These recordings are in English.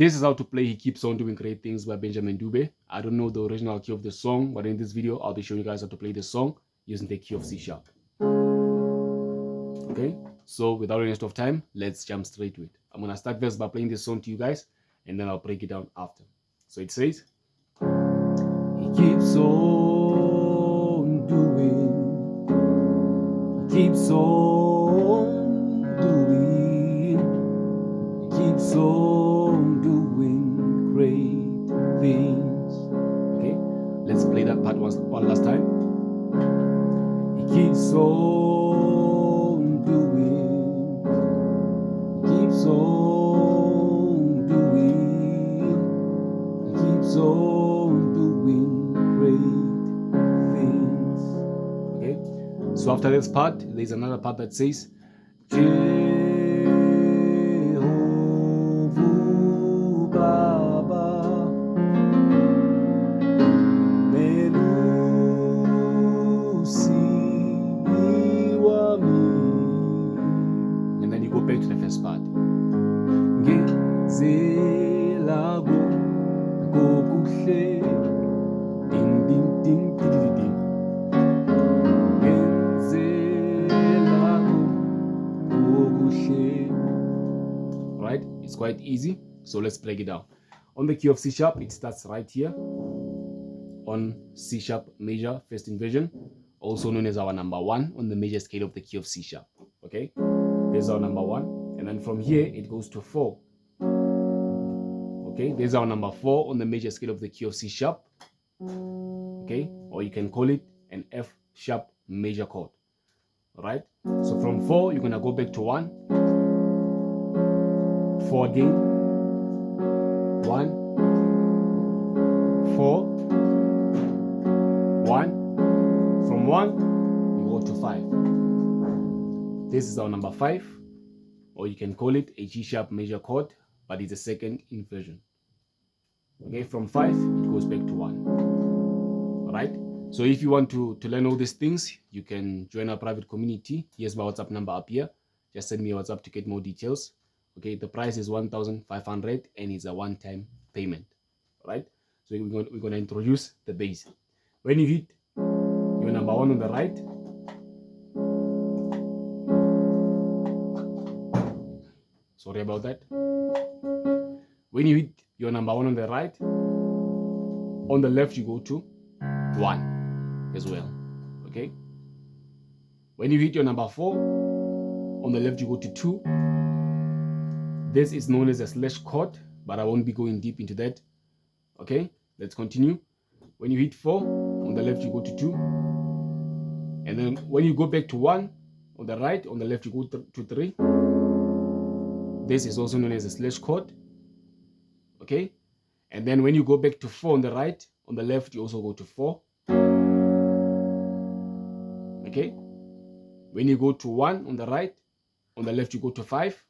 This is how to play He Keeps On Doing Great Things by Benjamin Dube. I don't know the original key of the song, but in this video, I'll be showing you guys how to play the song using the key of C sharp. Okay, so without any waste of time, let's jump straight to it. I'm going to start first by playing this song to you guys, and then I'll break it down after. So it says, He keeps on doing, He keeps on doing, He keeps on doing great things. Okay, let's play that part one last time. He keeps on doing, He keeps on doing, He keeps on doing great things. Okay, so after this part, there's another part that says, and then you go back to the first part. Ding, ding, ding, ding, ding, ding. Right, it's quite easy, so let's break it down. On the key of C sharp, it starts right here on C sharp major first inversion, also known as our number 1 on the major scale of the key of C sharp. Okay, there's our number 1, and then from here it goes to 4. Okay, there's our number 4 on the major scale of the key of C sharp. Okay, or you can call it an F sharp major chord. All right, so from 4 you're gonna go back to 1, 4 again, 1, 4, 1. From 1 you go to 5. This is our number 5, or you can call it a G sharp major chord, but it's a second inversion. Okay, from 5 it goes back to 1. All right, so if you want to learn all these things, you can join our private community. Here's my WhatsApp number up here. Just send me a WhatsApp to get more details. Okay, the price is 1,500 and it's a one-time payment. All right, so we're going to introduce the bass. When you hit your number 1 on the right, sorry about that. When you hit your number 1 on the right, on the left you go to 1 as well. Okay, when you hit your number 4, on the left you go to 2. This is known as a slash chord, but I won't be going deep into that. Okay, let's continue. When you hit 4, on the left you go to 2, and then when you go back to 1 on the right, on the left you go to 3. This is also known as a slash chord. Okay, and then when you go back to 4 on the right, on the left you also go to 4. Okay, when you go to 1 on the right, on the left you go to 5.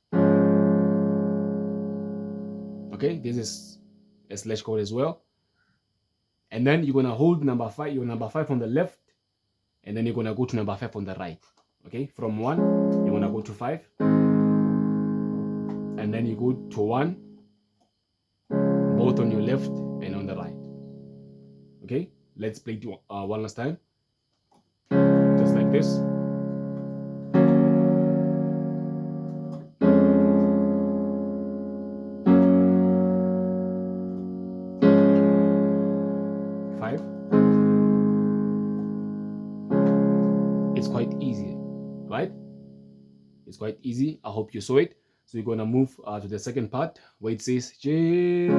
Okay, this is a slash chord as well. And then you're gonna hold number 5, your number 5 on the left, and then you're gonna go to number 5 on the right. Okay, from 1 you're gonna go to 5, and then you go to 1, both on your left and on the right. Okay, let's play it one last time, just like this. It's quite easy, right? It's quite easy. I hope you saw it. So we're gonna move to the second part where it says Jehovah.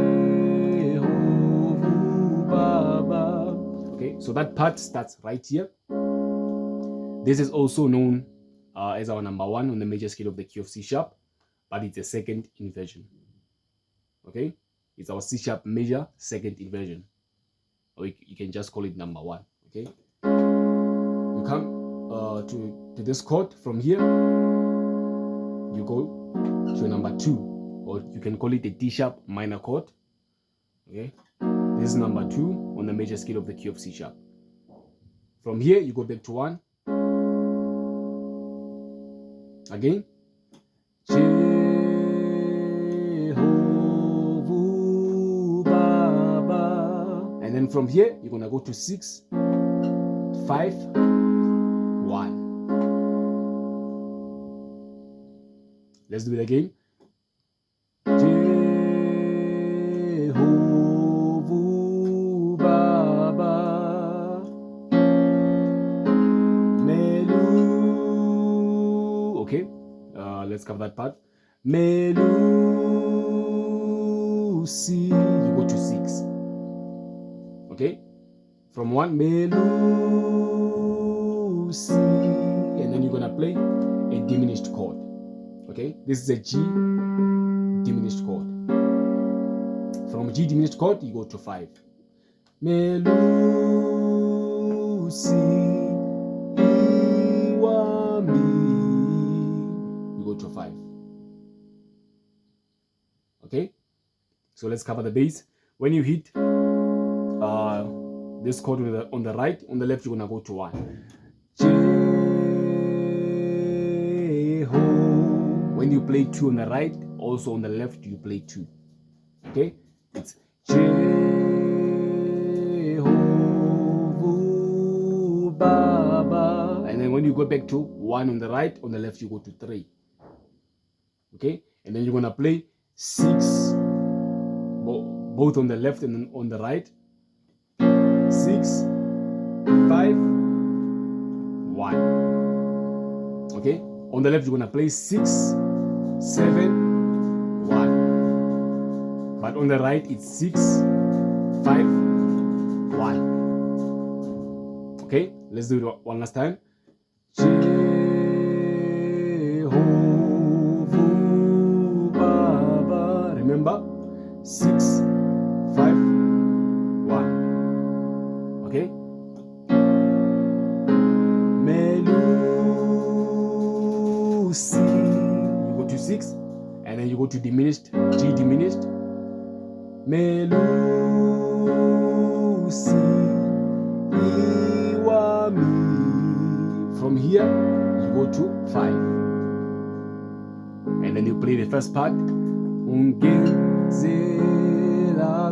Okay, so that part starts right here. This is also known as our number 1 on the major scale of the key of C sharp, but it's a second inversion. Okay, it's our C sharp major second inversion, or you can just call it number 1. Okay, you come to this chord. From here you go to number 2, or you can call it a D sharp minor chord. Okay, this is number 2 on the major scale of the key of C sharp. From here you go back to 1 again, Jehovah then from here you're gonna go to 6, 5, 1. Let's do it again. Jehovah Baba Melu. Okay, let's cover that part. Melu C. You go to 6. Okay, from 1 Melu C, and then you're gonna play a diminished chord. Okay, this is a G diminished chord. From G diminished chord, you go to 5. Melu si iwa mi. You go to 5. Okay, so let's cover the bass. When you hit this chord on the right, on the left, you're gonna go to 1. When you play 2 on the right, also on the left you play 2. Okay, it's Jehovah Baba, and then when you go back to 1 on the right, on the left you go to 3. Okay, and then you're gonna play 6 both on the left and on the right. 6, 5, 1. Okay, on the left you're gonna play 6, 7, 1. But on the right it's 6, 5, 1. Okay, let's do it one last time. Jehovah Baba. Remember, 6, 5, 1. Okay. Melu C. You go to 6, and then you go to diminished, G diminished. Melu si iwa mi. From here you go to 5, and then you play the first part. Ungenzela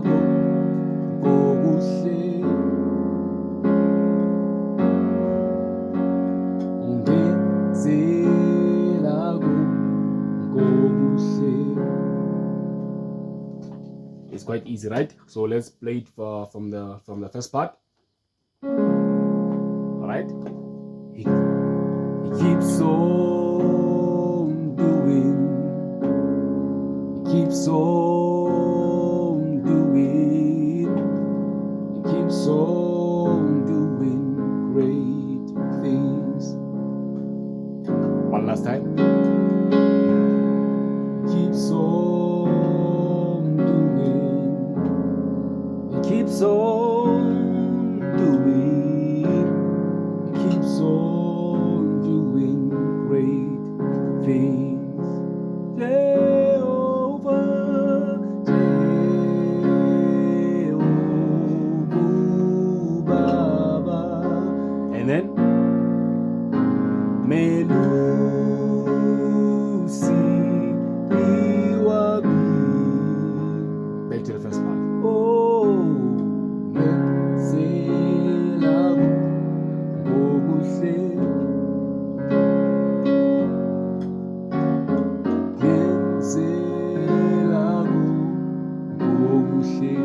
kokuhle, ungenzela kokuhle. It's quite easy, right? So let's play it from the first part. All right. He keeps on doing. He keeps on doing. He keeps on doing great things. One last time. Keeps on doing. He keeps on doing. He keeps on doing great things. Jehovah, Jehovah Baba, and then Melu si iwa mi. Back to the first part. Oh, ngenzela kokuhle, ngenzela kokuhle.